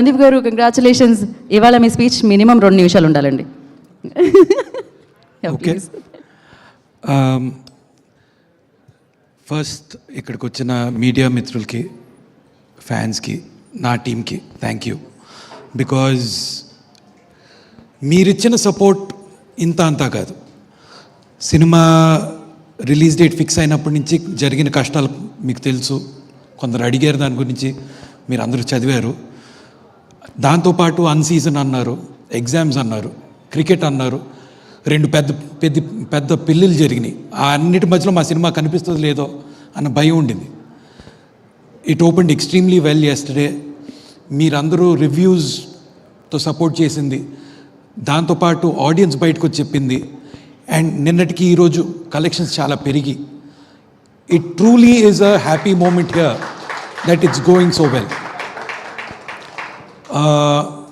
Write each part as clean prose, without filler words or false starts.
సందీప్ గారు కంగ్రాచులేషన్స్. ఇవాళ మీ speech minimum 2 నిమిషాలు ఉండాలండి. ఓకే, ఫస్ట్ ఇక్కడికి వచ్చిన మీడియా మిత్రులకి, ఫ్యాన్స్కి, నా టీంకి థ్యాంక్ యూ. బికాజ్ మీరిచ్చిన సపోర్ట్ ఇంత అంతా కాదు. సినిమా రిలీజ్ డేట్ ఫిక్స్ అయినప్పటి నుంచి జరిగిన కష్టాలు మీకు తెలుసు. కొందరు అడిగారు దాని గురించి, మీరు అందరూ చదివారు. దాంతోపాటు అన్సీజన్ అన్నారు, ఎగ్జామ్స్ అన్నారు, క్రికెట్ అన్నారు, 2 పెద్ద పెళ్ళిళ్ళు జరిగినాయి. ఆ అన్నిటి మధ్యలో మా సినిమా కనిపిస్తుంది లేదో అన్న భయం ఉండింది. It opened extremely well yesterday. మీరందరూ రివ్యూస్తో సపోర్ట్ చేసింది, దాంతోపాటు ఆడియన్స్ బయటకు వచ్చి చెప్పింది, అండ్ నిన్నటికి ఈరోజు కలెక్షన్స్ చాలా పెరిగి, it truly is a happy moment here that it's going so well.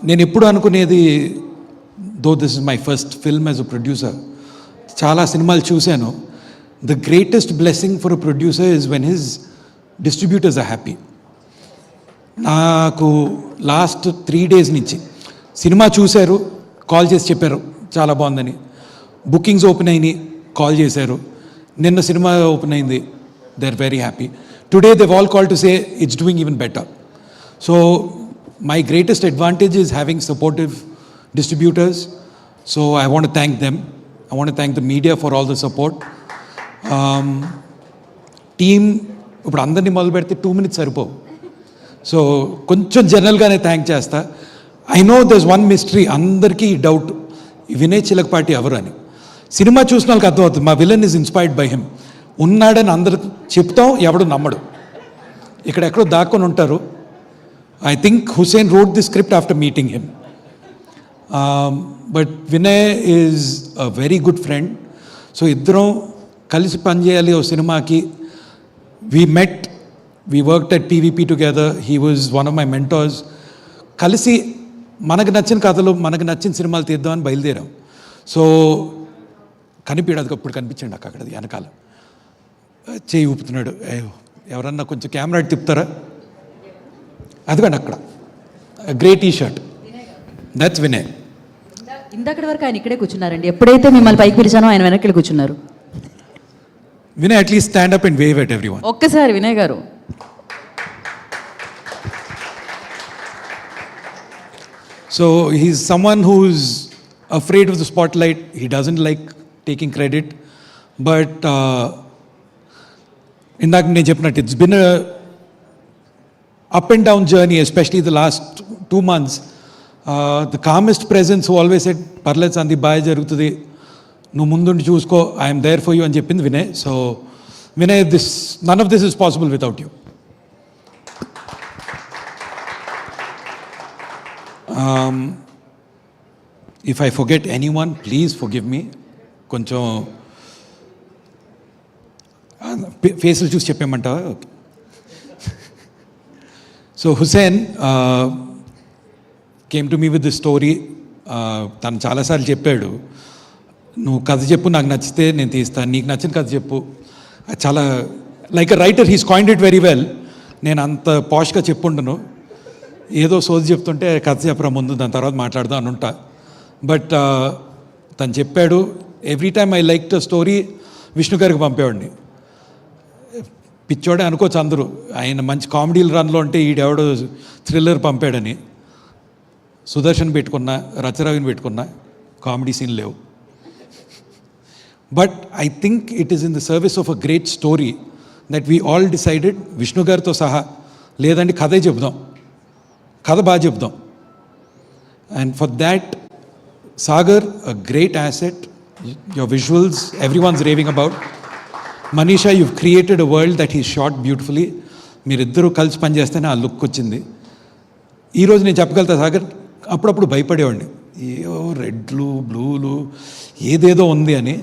నేను ఎప్పుడు అనుకునేది, though this is my first film as a producer, చాలా సినిమాలు చూశాను. The greatest blessing for a producer is when his distributors are happy. నాకు last 3 days నుంచి సినిమా చూశారు, కాల్ చేసి చెప్పారు చాలా బాగుందని. బుకింగ్స్ ఓపెన్ అయినాయి, కాల్ చేశారు. నిన్న సినిమా ఓపెన్ అయింది, they are very happy. Today they all call to say it's doing even better. So my greatest advantage is having supportive distributors. So I want to thank them. I want to thank the media for all the support. Team, ఇప్పుడు అందరినీ మొదలు పెడితే 2 minutes సరిపోవు. So కొంచెం జనరల్గానే thank చేస్తా. I know దర్స్ one mystery, అందరికీ doubt, Vinay Chilakapati ఎవరు అని. సినిమా చూసిన వాళ్ళకి అర్థమవుతుంది, మా villain is inspired by him. ఉన్నాడని అందరు చెప్తాం, ఎవడు నమ్మడు. ఇక్కడెక్కడో దాక్కొని ఉంటారు. I think Hussein wrote the script after meeting him. But Vinay is a very good friend. So iddaram kalisi pan cheyali o cinemaki. We met, we worked at PVP together. He was one of my mentors. Kalisi manaku nachina kathalu, manaku nachina cinemalu teeddam ani bayilderam. So కనిపించదు, అప్పుడు కనిపించండి అక్కడ వెనకాల చేయి ఊపుతున్నాడు. ఎవరన్నా కొంచెం camera తిప్పుతారా? అదిగండి అక్కడ, great T shirt, that's Vinay. ఇందక్కడి వరకు ఆయన ఇక్కడే కూర్చున్నారండి. ఎప్పుడైతే మిమ్మల్ని పైకి పిలిచానో ఆయన వెనక్కి కూర్చున్నారు. Vinay, at least stand up and wave at everyone. ఒక్కసారి Vinay garu. So he's someone who's afraid of the spotlight. He doesn't like taking credit. But ఇందాక నేను చెప్పినట్టు, it's been up and down journey, especially the last 2 months. The calmest presence who always said, "Parlet Sandeep bhai jarugutadi, nu mundundi chusko, I am there for you" అని చెప్పింది Vinay. So Vinay, none of this is possible without you. If I forget anyone, please forgive me. కొంచెం ఫేసులు చూసి చెప్పేమంటావా? Okay. So Hussein came to me with this story. తను చాలాసార్లు చెప్పాడు, నువ్వు కథ చెప్పు, నాకు నచ్చితే నేను తీస్తాను, నీకు నచ్చిన కథ చెప్పు. చాలా like a writer, he's coined it very well. నేను అంత పాష్గా చెప్పుండను, ఏదో సోది చెప్తుంటే కథ చెప్పరా ముందు, దాని తర్వాత మాట్లాడదాం అని ఉంటా. బట్ తను చెప్పాడు, every time I like the story Vishnu గారికి పంపేవాడిని. పిచ్చోడే అనుకోవచ్చు అందరూ, ఆయన మంచి కామెడీలు రన్లో ఉంటే ఈడెవడో థ్రిల్లర్ పంపాడని. సుదర్శన్ పెట్టుకున్నా, రచరవిని పెట్టుకున్నా, కామెడీ సీన్ లేవు. But I think it is in the service of a great story that we all decided, Vishnu గారితో సహా, లేదండి కథే చెప్దాం, కథ బాగా చెప్దాం. And for that, Sagar, a great asset, your visuals every once raving about. Manisha, you've created a world that he shot beautifully. మీరిద్దరూ కలిసి పనిచేస్తేనే ఆ లుక్ వచ్చింది. ఈరోజు నేను చెప్పగలుగుతా, సాగర్ అప్పుడప్పుడు భయపడేవాడిని, ఏవో రెడ్లు బ్లూలు ఏదేదో ఉంది అని.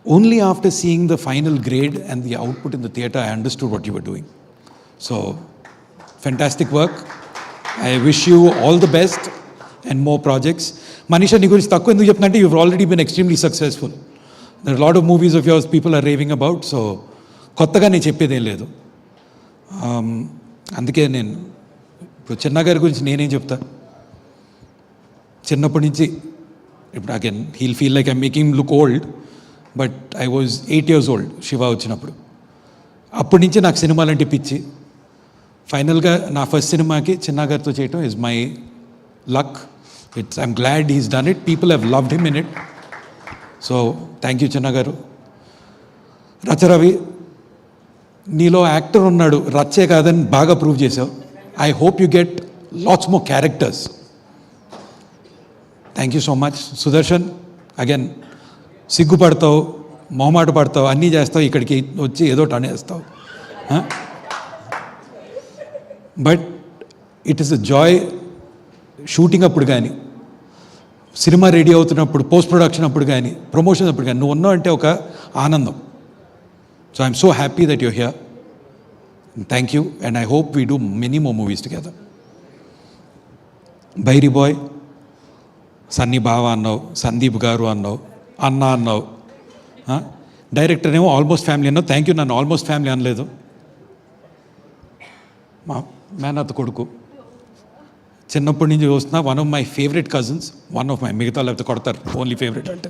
Only after seeing the final grade and the output in the theatre I understood what you were doing. So fantastic work. I wish you all the best and more projects. Manisha, నీ గురించి తక్కువ ఎందుకు చెప్తున్నా అంటే, you've already been extremely successful. There are a lot of movies of yours people are raving about, so కొత్తగా నేను చెప్పేదేం లేదు. అందుకే నేను ఇప్పుడు చిన్న గారి గురించి నేనేం చెప్తా, చిన్నప్పటి నుంచి ఇప్పుడు again heal feel like I making look old, but I was 8 years old Shiva వచ్చినప్పుడు. అప్పటి నుంచి నాకు సినిమాలంటే పిచ్చి. ఫైనల్గా నా ఫస్ట్ సినిమాకి చిన్న గారితో చేయటం is my luck. I'm glad he's done it. People have loved him in it. So thank you చిన్న గారు. రచరవి, నీలో యాక్టర్ ఉన్నాడు, రచ్చే కాదని బాగా ప్రూవ్ చేసావు. I hope you get lots more characters. Thank you so much. Sudarshan, again సిగ్గుపడతావు, మొహమాట పడతావు, అన్నీ చేస్తావు, ఇక్కడికి వచ్చి ఏదో అనేస్తావు. But it is a joy shooting అప్పుడు కానీ, సినిమా రెడీ అవుతున్నప్పుడు, పోస్ట్ ప్రొడక్షన్ అప్పుడు కానీ, ప్రమోషన్ అప్పుడు కానీ నువ్వు ఉన్నావు అంటే ఒక ఆనందం. So I'm so happy that you're here. Thank you and I hope we do many more movies together. బైరీ బాయ్, సన్నీ బావ అన్నావు, సందీప్ గారు అన్నావు, అన్న అన్నావు, డైరెక్టర్ ఏమో ఆల్మోస్ట్ ఫ్యామిలీ అన్నావు. థ్యాంక్ యూ, నన్ను ఆల్మోస్ట్ ఫ్యామిలీ అనలేదు. మా మేనత్త కొడుకు, చిన్నప్పటి నుంచి చూస్తున్నా, one of my favourite cousins, one of my, మిగతా లేకపోతే కొడతారు, ఓన్లీ ఫేవరెట్ అంటే.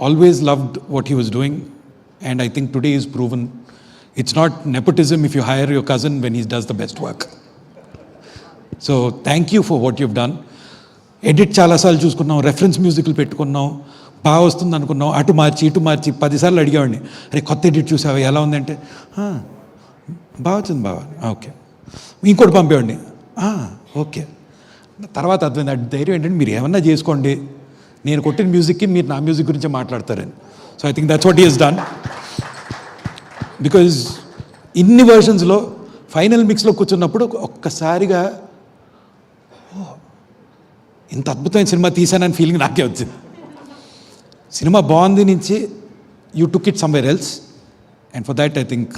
Always loved what he was doing and I think today is proven it's not nepotism if you hire your cousin when he does the best work. So thank you for what you've done. Edit చాలాసార్లు చూసుకున్నాం, reference మ్యూజిక్లు పెట్టుకున్నాం, బాగా వస్తుంది అనుకున్నాం, అటు మార్చి ఇటు మార్చి 10 సార్లు అడిగేవాడిని, అరే కొత్త ఎడిట్ చూసావా ఎలా ఉందంటే, బాగా వచ్చింది బాగా, ఓకే, ఇంకోటి పంపేవాడిని, ఓకే. తర్వాత అర్థమైంది, అటు ధైర్యం ఏంటంటే మీరు ఏమన్నా చేసుకోండి, నేను కొట్టిన మ్యూజిక్కి మీరు నా మ్యూజిక్ గురించే మాట్లాడతారని. So I think that's what he has done. Because ఇన్ని వర్షన్స్లో ఫైనల్ మిక్స్లో కూర్చున్నప్పుడు ఒక్కసారిగా ఇంత అద్భుతమైన సినిమా తీశానని ఫీలింగ్ నాకే వచ్చింది. సినిమా బాగుంది నుంచి you took it somewhere else and for that I think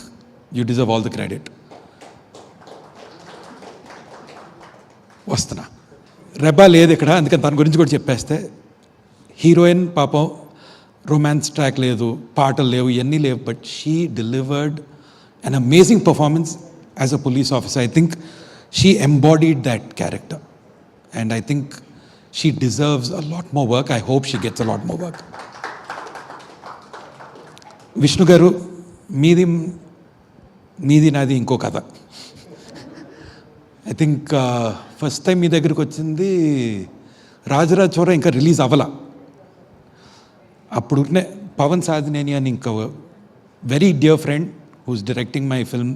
you deserve all the credit. వస్తున్నా, రెబా లేదు ఇక్కడ, అందుకని తన గురించి కూడా చెప్పేస్తే, హీరోయిన్ పాపం రొమాన్స్ ట్రాక్ లేదు, పాటలు లేవు, ఇవన్నీ లేవు, but she delivered an amazing performance as a police officer. I think she embodied that character and I think she deserves a lot more work. I hope she gets a lot more work. Vishnu గారు, మీది నాది ఇంకో కథ. I think first time మీ దగ్గరికి వచ్చింది రాజరాజ్ చోర ఇంకా release అవ్వాల. అప్పుడు పవన్ సాధినేని అని ఇంకా very dear friend who's directing my film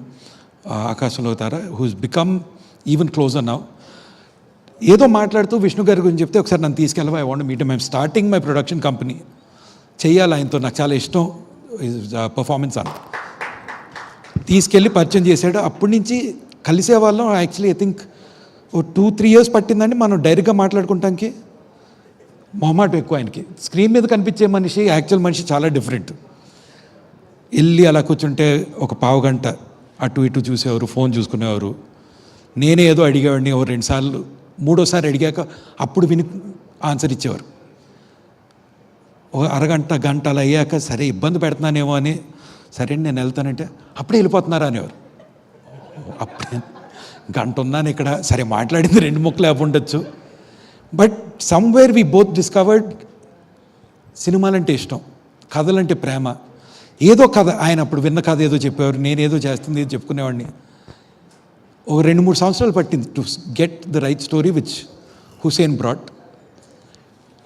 ఆకాశంలో తారా, who's become even closer now. ఏదో మాట్లాడుతూ విష్ణు గారి గురించి చెప్తే, ఒకసారి నన్ను తీసుకెళ్ళవా, I want meet him, I'm starting my production company, చెయ్యాలి ఆయనతో, నాకు చాలా ఇష్టం పర్ఫార్మెన్స్ అని తీసుకెళ్ళి పరిచయం చేశాడు. అప్పటి నుంచి కలిసే వాళ్ళం. యాక్చువల్లీ ఐ థింక్ ఓ 2-3 years పట్టిందండి మనం డైరెక్ట్గా మాట్లాడుకుంటానికి. మొహమాటం ఎక్కువ ఆయనకి. స్క్రీన్ మీద కనిపించే మనిషి, యాక్చువల్ మనిషి చాలా డిఫరెంట్. వెళ్ళి అలా కూర్చుంటే ఒక పావు గంట అటు ఇటు చూసేవారు, ఫోన్ చూసుకునేవారు. నేనే ఏదో అడిగేవాడిని, ఓ 2 సార్లు, 3వసారి అడిగాక అప్పుడు విని ఆన్సర్ ఇచ్చేవారు. ఒక అరగంట గంట అలా అయ్యాక, సరే ఇబ్బంది పెడుతున్నానేమో అని, సరే నేను వెళ్తానంటే అప్పుడే వెళ్ళిపోతున్నారా అనేవారు. అప్పుడే గంట ఉన్నాను ఇక్కడ, సరే మాట్లాడింది 2 ముక్కలు అవి ఉండొచ్చు. But somewhere we both discovered సినిమాలంటే ఇష్టం, కథలంటే ప్రేమ. ఏదో కథ, ఆయన అప్పుడు విన్న కథ ఏదో చెప్పేవారు, నేనేదో చేస్తుంది ఏదో చెప్పుకునేవాడిని. ఒక 2-3 సంవత్సరాలు పట్టింది to get the right story which Hussain brought.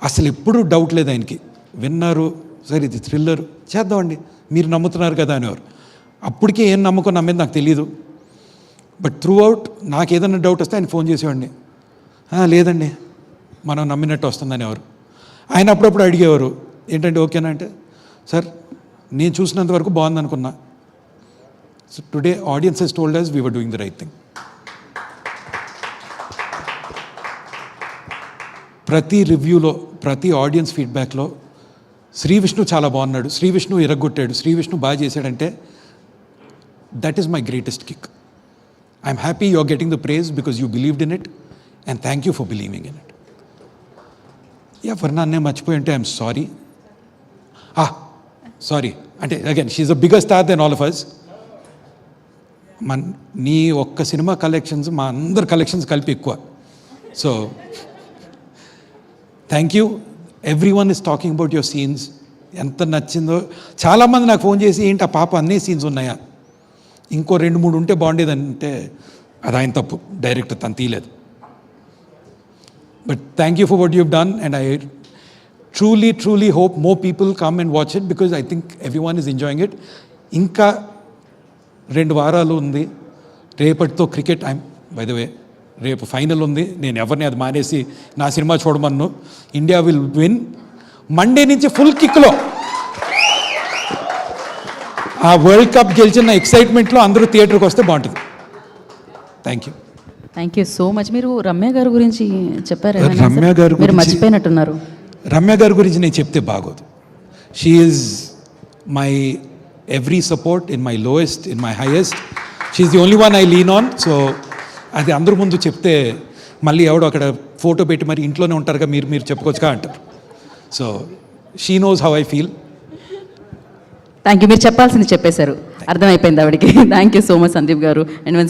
అసలు ఎప్పుడూ డౌట్ లేదు ఆయనకి. విన్నారు, సరే ఇది థ్రిల్లర్ చేద్దామండి, మీరు నమ్ముతున్నారు కదా అనేవారు. అప్పటికే ఏం నమ్మకం నమ్మేది నాకు తెలియదు. బట్ త్రూ అవుట్ నాకు ఏదైనా డౌట్ వస్తే ఆయన ఫోన్ చేసేవాడిని, లేదండి మనం నమ్మినట్టు వస్తుందనేవారు. ఆయన అప్పుడప్పుడు అడిగేవారు, ఏంటంటే ఓకేనా అంటే, సార్ నేను చూసినంత వరకు బాగుంది అనుకున్నా. So today audience Hess told us we were doing the right thing. ప్రతి రివ్యూలో, ప్రతి ఆడియన్స్ ఫీడ్బ్యాక్లో శ్రీ విష్ణు చాలా బాగున్నాడు, శ్రీ విష్ణు ఇరగొట్టాడు, శ్రీ విష్ణు బాగా చేశాడంటే, that is my greatest kick. I'm happy you are getting the praise because you believed in it and thank you for believing in it. ఎవరన్నా నేను మర్చిపోయి ఉంటే ఐఎమ్ సారీ. సారీ అంటే again she's a bigger star than all of us. నీ ఒక్క సినిమా collections మా అందరి కలెక్షన్స్ కలిపి ఎక్కువ. So thank you. Everyone is talking about your scenes. ఎంత నచ్చిందో. చాలామంది నాకు ఫోన్ చేసి ఏంటి ఆ పాప అన్నీ సీన్స్ ఉన్నాయా, ఇంకో 2-3 ఉంటే బాగుండేదంటే అది ఆయన తప్పు, డైరెక్టర్ తను తీయలేదు. But thank you for what you've done and I truly hope more people come and watch it because I think everyone is enjoying it. ఇంకా 2 వారాలు ఉంది. రేపటితో క్రికెట్ బై ద వే రేపు ఫైనల్ ఉంది. నేను ఎవరిని అది మానేసి నా సినిమా చూడమన్ను. India will win. మండే నుంచి ఫుల్ కిక్లో ఆ వరల్డ్ కప్ గెలిచిన ఎక్సైట్మెంట్లో అందరూ థియేటర్కి వస్తే బాగుంటుంది. Thank you. Thank you so much. మీరు రమ్య గారి గురించి చెప్పారు, రమ్య గారి మీరు గురించి- మర్చిపోయినట్టున్నారు. రమ్య గారి గురించి నేను చెప్తే బాగోదు. She is my every support in my lowest, in my highest. She is the only one I lean on. So అది అందరి ముందు చెప్తే మళ్ళీ ఎవడో అక్కడ ఫోటో పెట్టి మరి ఇంట్లోనే ఉంటారుగా మీరు చెప్పుకోవచ్చుగా అంటారు. So she knows how I feel. Thank you. మీరు చెప్పాల్సింది చెప్పేశారు, అర్థమైపోయింది ఆవిడకి. Thank you so much Sandeep గారు. అండ్